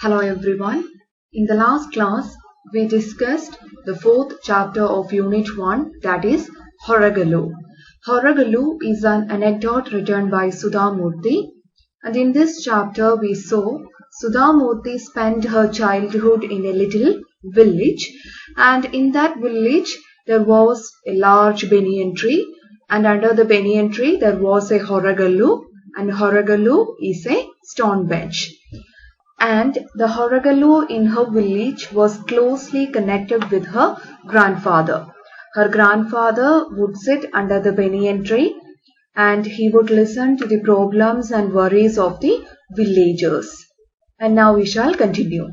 Hello everyone. In the last class, we discussed the fourth chapter of Unit 1, that is Horagalu. Horagalu is an anecdote written by Sudhamurthy, and in this chapter we saw Sudhamurthy spent her childhood in a little village, and in that village there was a large banyan tree, and under the banyan tree there was a Horagalu, and Horagalu is a stone bench. And the Horagalu in her village was closely connected with her grandfather. Her grandfather would sit under the banyan tree and he would listen to the problems and worries of the villagers. And now we shall continue.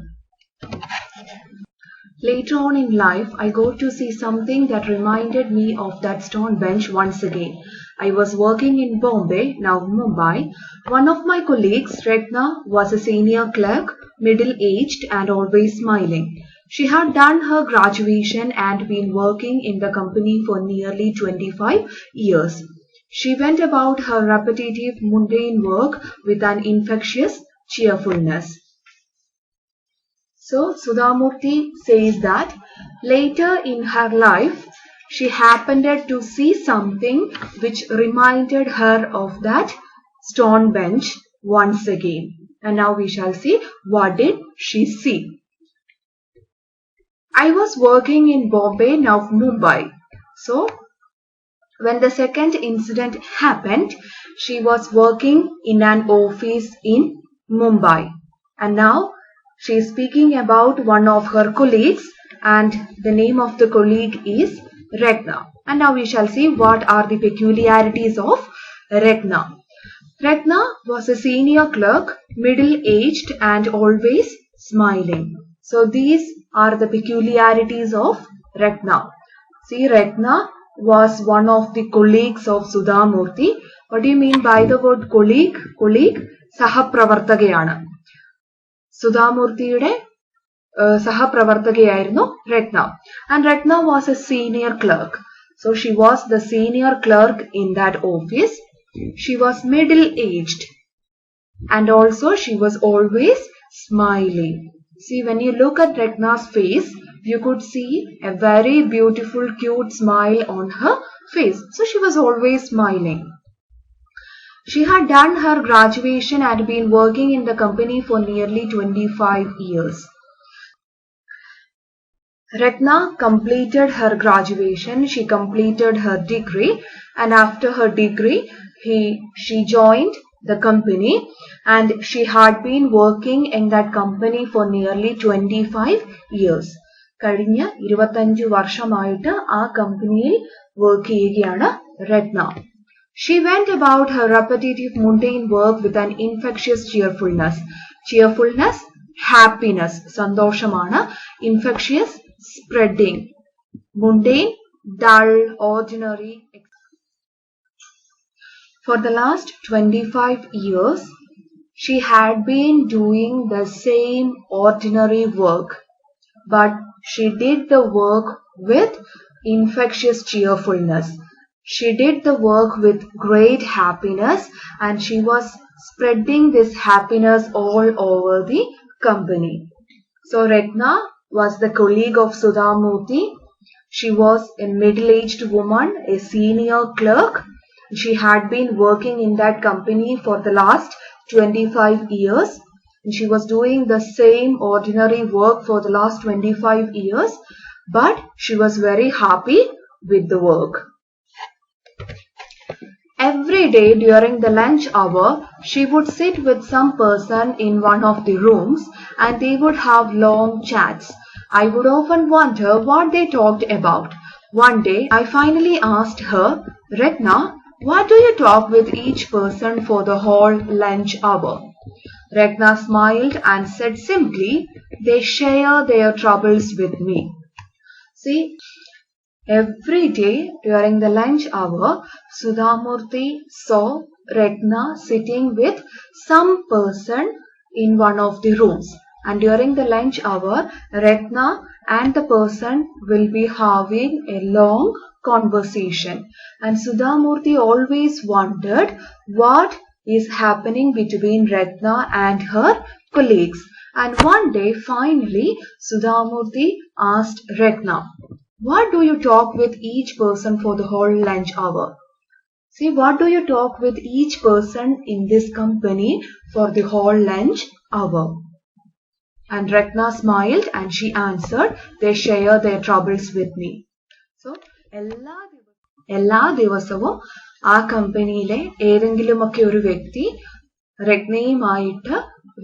Later on in life, I got to see something that reminded me of that stone bench once again. I was working in Bombay, now Mumbai. One of my colleagues, Retna, was a senior clerk, middle-aged and always smiling. She had done her graduation and been working in the company for nearly 25 years. She went about her repetitive, mundane work with an infectious cheerfulness. So, Sudhamurthy says that later in her life, she happened to see something which reminded her of that stone bench once again. And now we shall see what did she see. I was working in Bombay, now Mumbai. So, when the second incident happened, she was working in an office in Mumbai. And now she is speaking about one of her colleagues, and the name of the colleague is Retna. And now we shall see what are the peculiarities of Retna. Retna was a senior clerk, middle-aged and always smiling. So these are the peculiarities of Retna. See, Retna was one of the colleagues of Sudhamurthy. What do you mean by the word colleague? Colleague, sahapravartakayana. സുധാമൂർത്തിയുടെ സഹപ്രവർത്തകയായിരുന്നു Ratna. And Ratna was a senior clerk. So she was the senior clerk in that office. She was middle-aged. And also she was always smiling. See, when you look at Ratna's face, you could see a very beautiful, cute smile on her face. So she was always smiling. She had done her graduation and been working in the company for nearly 25 years. Ratna completed her graduation, she completed her degree, and after her degree, she joined the company and she had been working in that company for nearly 25 years. കഴിഞ്ഞ 25 വർഷമായിട്ട് ആ കമ്പനിയിൽ work ചെയ്യുകയാണ് രത്ന. She went about her repetitive mundane work with an infectious cheerfulness. Cheerfulness, happiness, സന്തോഷമാണ്. Infectious, spreading. Mundane, dull, ordinary. For the last 25 years, she had been doing the same ordinary work, but she did the work with infectious cheerfulness. She did the work with great happiness and she was spreading this happiness all over the company. So Ratna was the colleague of Sudhamurthy. She was a middle-aged woman, a senior clerk. She had been working in that company for the last 25 years. And she was doing the same ordinary work for the last 25 years, but she was very happy with the work. Every day during the lunch hour, she would sit with some person in one of the rooms and they would have long chats. I would often wonder what they talked about. One day, I finally asked her, Ratna, what do you talk with each person for the whole lunch hour? Ratna smiled and said simply, they share their troubles with me. See, every day during the lunch hour, Sudhamurthy saw Ratna sitting with some person in one of the rooms. And during the lunch hour, Ratna and the person will be having a long conversation. And Sudhamurthy always wondered what is happening between Ratna and her colleagues. And one day, finally, Sudhamurthy asked Ratna, what do you talk with each person for the whole lunch hour? See, what do you talk with each person in this company for the whole lunch hour? And Ratna smiled and she answered, they share their troubles with me. So, എല്ലാ ദിവസവും ആ കമ്പനിയിലെ ഏതെങ്കിലുമൊക്കെ ഒരു വ്യക്തി രത്നയുമായിട്ട്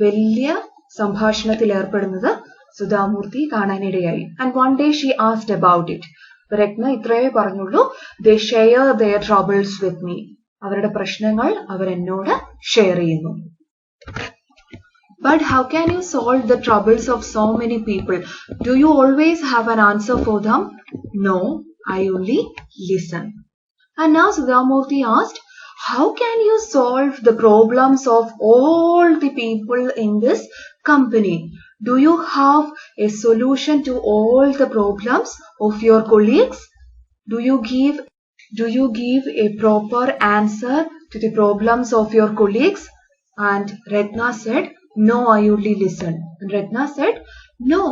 വലിയ സംഭാഷണത്തിൽ ഏർപ്പെടുന്നത് സുധാമൂർത്തി കാണാനിടയായി. And one day she asked about it. രത്ന ഇത്രയേ പറഞ്ഞുള്ളൂ, ദേ share there troubles with me. അവരുടെ പ്രശ്നങ്ങൾ അവരെന്നോട് ഷെയർ ചെയ്യുന്നു. But how can you solve the troubles of so many people? Do you always have an answer for them? No, I only listen. And now Sudhamurthy asked, how can you solve the problems of all the people in this company? Do you have a solution to all the problems of your colleagues? Do you give a proper answer to the problems of your colleagues? And Ratna said, no, I only listen. And Ratna said, no,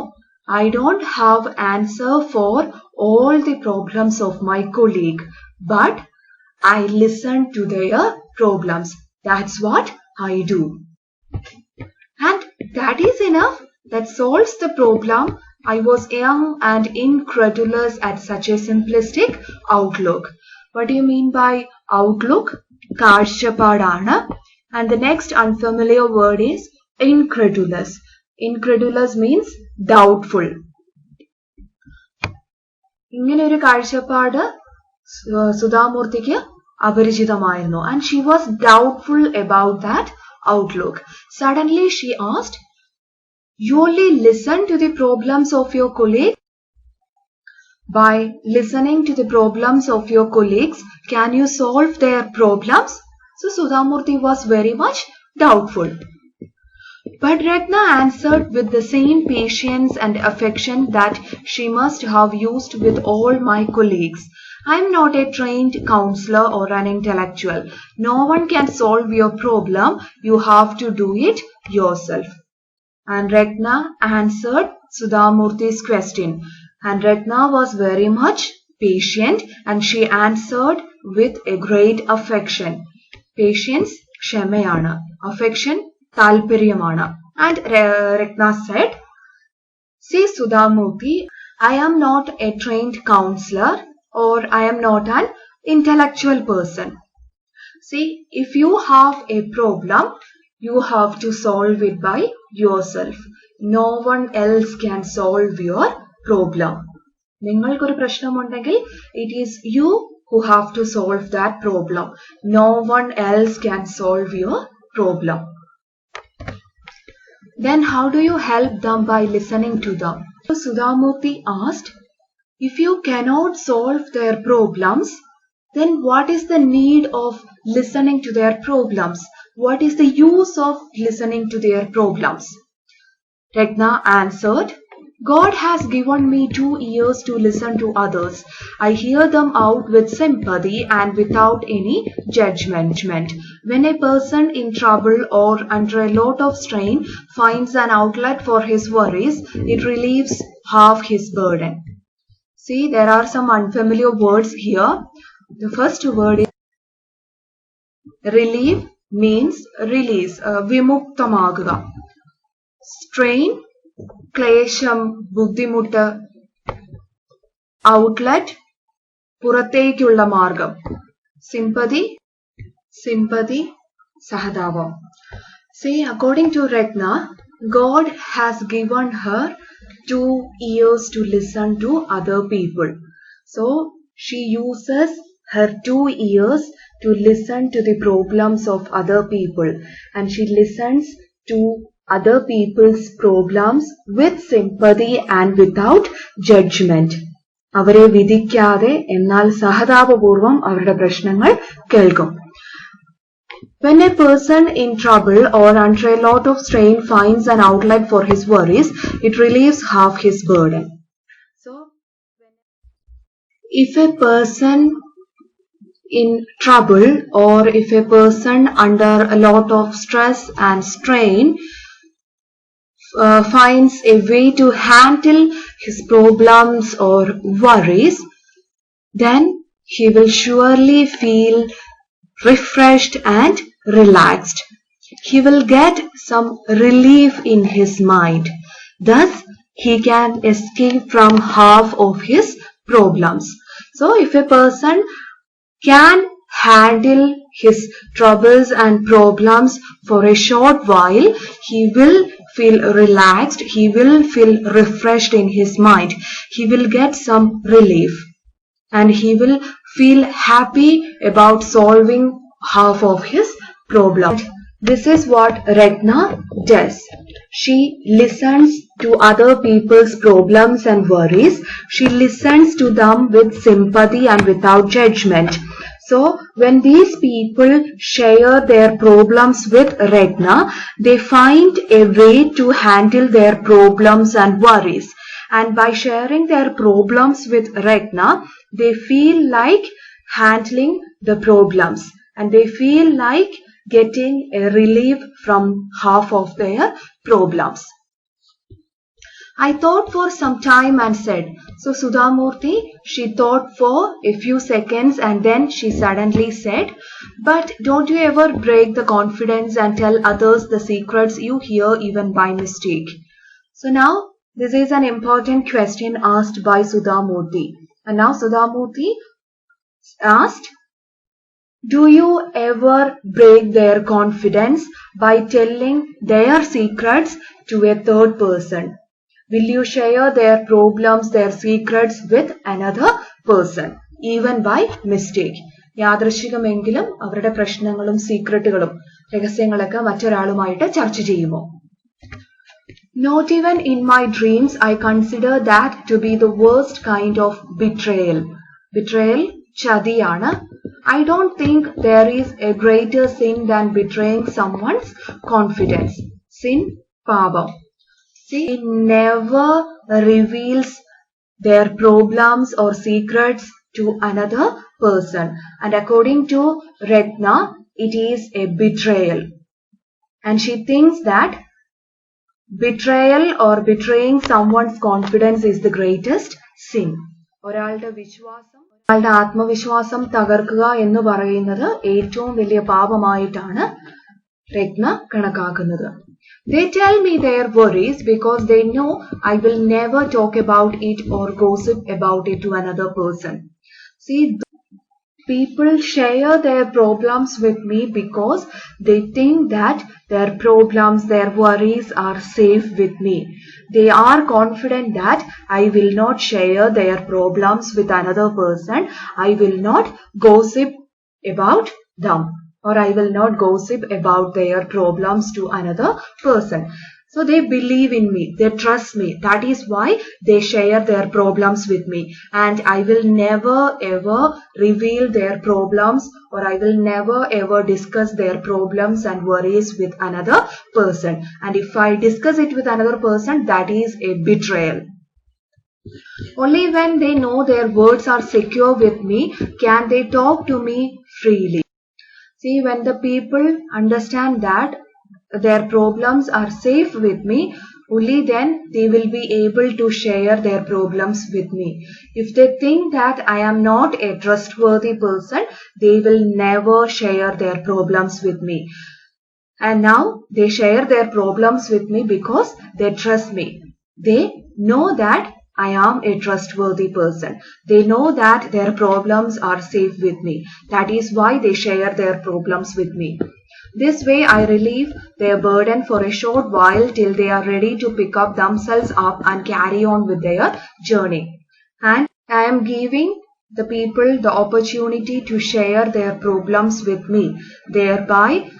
I don't have answer for all the problems of my colleague, but I listen to their problems. That's what I do. And that is enough. That solves the problem. I was young and incredulous at such a simplistic outlook. What do you mean by outlook? കാഴ്ചപ്പാടാണ്. And the next unfamiliar word is incredulous. Incredulous means doubtful. ഇങ്ങനെ ഒരു കാഴ്ചപ്പാട് സുധാമൂർത്തിക്ക് അപരിചിതമായിരുന്നു. And she was doubtful about that outlook. Suddenly she asked, you only listen to the problems of your colleagues? By listening to the problems of your colleagues, can you solve their problems? So Sudhamurthy was very much doubtful. But Ratna answered with the same patience and affection that she must have used with all my colleagues. I am not a trained counselor or an intellectual. No one can solve your problem. You have to do it yourself. And Ratna answered Sudhamurthy's question. And Ratna was very much patient and she answered with a great affection. Patience, ക്ഷമയാണ്. Affection, താല്പര്യമാണ്. And Ratna said, see Sudhamurthy, I am not a trained counselor or I am not an intellectual person. See, if you have a problem, you have to solve it by yourself. No one else can solve your problem. നിങ്ങൾക്കൊരു പ്രശ്നമുണ്ടെങ്കിൽ it is you who have to solve that problem. No one else can solve your problem. Then how do you help them by listening to them? So Sudhamurthy asked, if you cannot solve their problems, then what is the need of listening to their problems? What is the use of listening to their problems? Ratna answered, God has given me 2 ears to listen to others. I hear them out with sympathy and without any judgment. When a person in trouble or under a lot of strain finds an outlet for his worries, it relieves half his burden. See, there are some unfamiliar words here. The first word is relieve, means release, vimuktamaaguka. Strain, ക്ലേശം, ബുദ്ധിമുട്ട്. Outlet, പുറത്തേക്കുള്ള മാർഗം. Sympathy, സഹതാപം. See, according to Ratna, God has given her 2 ears to listen to other people. So she uses her 2 ears to listen to the problems of other people, and she listens to other people's problems with sympathy and without judgment. അവരെ വിധിക്കാതെ എന്നാൽ സഹതാപപൂർവം അവരുടെ പ്രശ്നങ്ങൾ കേൾക്കും. When a person in trouble or under a lot of strain finds an outlet for his worries, it relieves half his burden. So, if a person in trouble or if a person under a lot of stress and strain finds a way to handle his problems or worries, then he will surely feel refreshed and relaxed. He will get some relief in his mind. Thus, he can escape from half of his problems. So, if a person can handle his troubles and problems for a short while, he will feel relaxed, he will feel refreshed in his mind, he will get some relief, and he will feel happy about solving half of his problem. This is what Regna does. She listens to other people's problems and worries. She listens to them with sympathy and without judgment. So, when these people share their problems with Regna, they find a way to handle their problems and worries. And by sharing their problems with Regna, they feel like handling the problems and they feel like getting a relief from half of their problems. I thought for some time and said, so Sudhamurthy, she thought for a few seconds and then she suddenly said, but don't you ever break the confidence and tell others the secrets you hear even by mistake? So now this is an important question asked by Sudhamurthy. And now Sudhamurthy asked, do you ever break their confidence by telling their secrets to a third person? Will you share their problems, their secrets with another person, even by mistake? യാദൃശ്ചികമെങ്കിലും അവരുടെ പ്രശ്നങ്ങളും സീക്രട്ടുകളും രഹസ്യങ്ങളൊക്കെ മറ്റൊരാളുമായിട്ട് ചർച്ച ചെയ്യുമോ? Not even in my dreams I consider that to be the worst kind of betrayal. Betrayal ചതിയാണ്. I don't think there is a greater sin than betraying someone's confidence. Sin, പാപം. See, it never reveals their problems or secrets to another person. And according to Regna, it is a betrayal. And she thinks that betrayal or betraying someone's confidence is the greatest sin. ഒരാളുടെ ആത്മവിശ്വാസം തകർക്കുക എന്ന് പറയുന്നത് ഏറ്റവും വലിയ പാപമായിട്ടാണ് രത്ന കണക്കാക്കുന്നത്. They tell me their worries because they know I will never talk about it or gossip about it to another person. See, people share their problems with me because they think that their problems, their worries are safe with me. They are confident that I will not share their problems with another person. I will not gossip about them, or I will not gossip about their problems to another person. So they believe in me, they trust me. That is why they share their problems with me. And I will never ever reveal their problems, or I will never ever discuss their problems and worries with another person. And if I discuss it with another person, that is a betrayal. Only when they know their words are secure with me can they talk to me freely. See, when the people understand that their problems are safe with me, only then they will be able to share their problems with me. If they think that I am not a trustworthy person, they will never share their problems with me. And now they share their problems with me because they trust me. They know that I am a trustworthy person. They know that their problems are safe with me. That is why they share their problems with me. This way I relieve their burden for a short while till they are ready to pick up themselves up and carry on with their journey. And I am giving the people the opportunity to share their problems with me. Thereby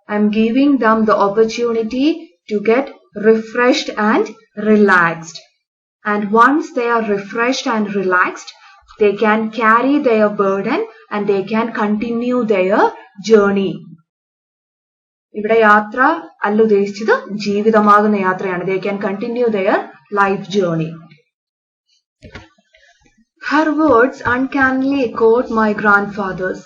I am giving them the opportunity to get refreshed and relaxed. And once they are refreshed and relaxed, they can carry their burden and they can continue their journey. ഇവിടെ യാത്ര അല്ല ഉദ്ദേശിച്ചത് ജീവിതമാകുന്ന യാത്രയാണ്. They can continue their life journey. Her words uncannily echoed my grandfather's,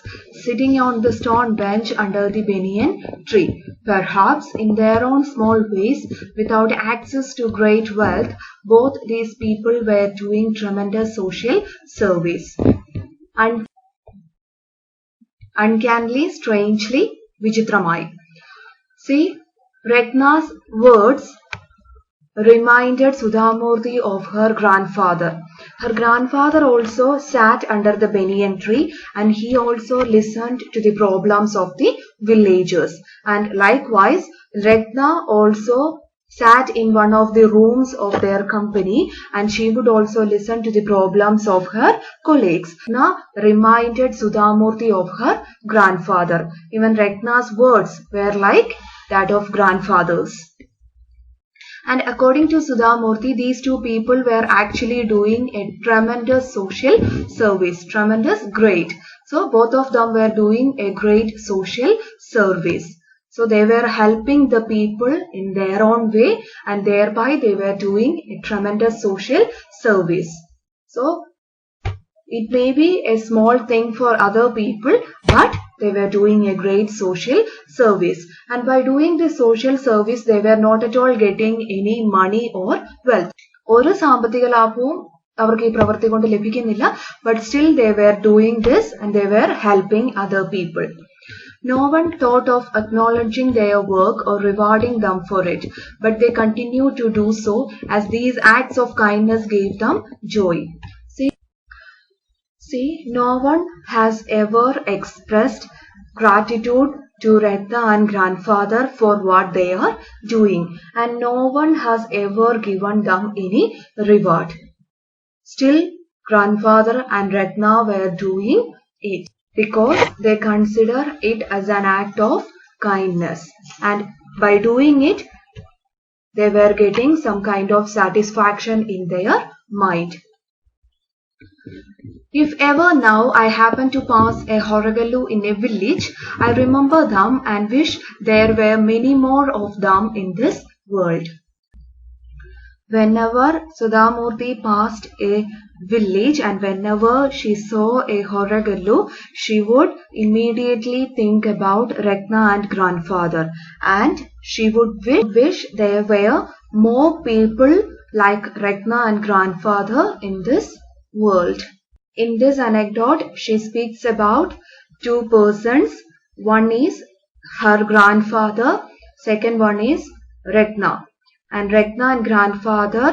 sitting on the stone bench under the banyan tree. Perhaps in their own small ways, without access to great wealth, both these people were doing tremendous social service. Uncannily, strangely, vichitramai. See, Ratna's words reminded Sudhamurthy of her grandfather. Her grandfather also sat under the banyan tree and he also listened to the problems of the villagers. And likewise, Ratna also sat in one of the rooms of their company and she would also listen to the problems of her colleagues. Ratna reminded Sudhamurthy of her grandfather. Even Ratna's words were like that of grandfathers. And according to Sudhamurthy, these two people were actually doing a tremendous social service. Tremendous, great. So both of them were doing a great social service. So they were helping the people in their own way and thereby they were doing a tremendous social service. So it may be a small thing for other people, but they were doing a great social service. And by doing this social service, they were not at all getting any money or wealth. ഒരു സാമ്പത്തിക ലാഭവും അവർക്ക് ഈ പ്രവൃത്തി കൊണ്ട് ലഭിക്കുന്നില്ല, but still they were doing this and they were helping other people. No one thought of acknowledging their work or rewarding them for it, but they continued to do so as these acts of kindness gave them joy. See, no one has ever expressed gratitude to Ratna and grandfather for what they are doing, and no one has ever given them any reward. Still, grandfather and Ratna were doing it because they consider it as an act of kindness, and by doing it, they were getting some kind of satisfaction in their mind. If ever now I happen to pass a Horogallu in a village, I remember them and wish there were many more of them in this world. Whenever Sudhamurthy passed a village and whenever she saw a Horogallu, she would immediately think about Ratna and grandfather, and she would wish there were more people like Ratna and grandfather in this world. In this anecdote, she speaks about two persons. One is her grandfather, second one is Ratna. And Ratna and grandfather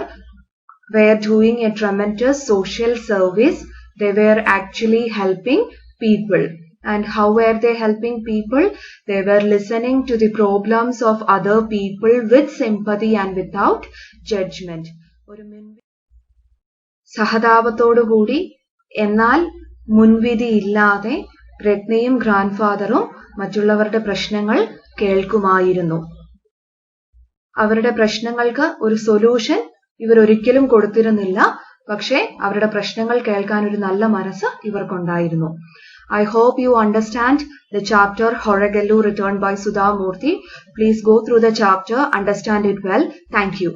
were doing a tremendous social service. They were actually helping people. And how were they helping people? They were listening to the problems of other people with sympathy and without judgment. സഹതാപത്തോടു കൂടി എന്നാൽ മുൻവിധി ഇല്ലാതെ രത്നയും ഗ്രാൻഡ്ഫാദറും മറ്റുള്ളവരുടെ പ്രശ്നങ്ങൾ കേൾക്കുമായിരുന്നു. അവരുടെ പ്രശ്നങ്ങൾക്ക് ഒരു solution ഇവർ ഒരിക്കലും കൊടുത്തിരുന്നില്ല, പക്ഷേ അവരുടെ പ്രശ്നങ്ങൾ കേൾക്കാൻ ഒരു നല്ല മനസ്സ് ഇവർക്കുണ്ടായിരുന്നു. I hope you understand the chapter Horogallu written by Sudhamurthy. Please go through the chapter, understand it well. Thank you.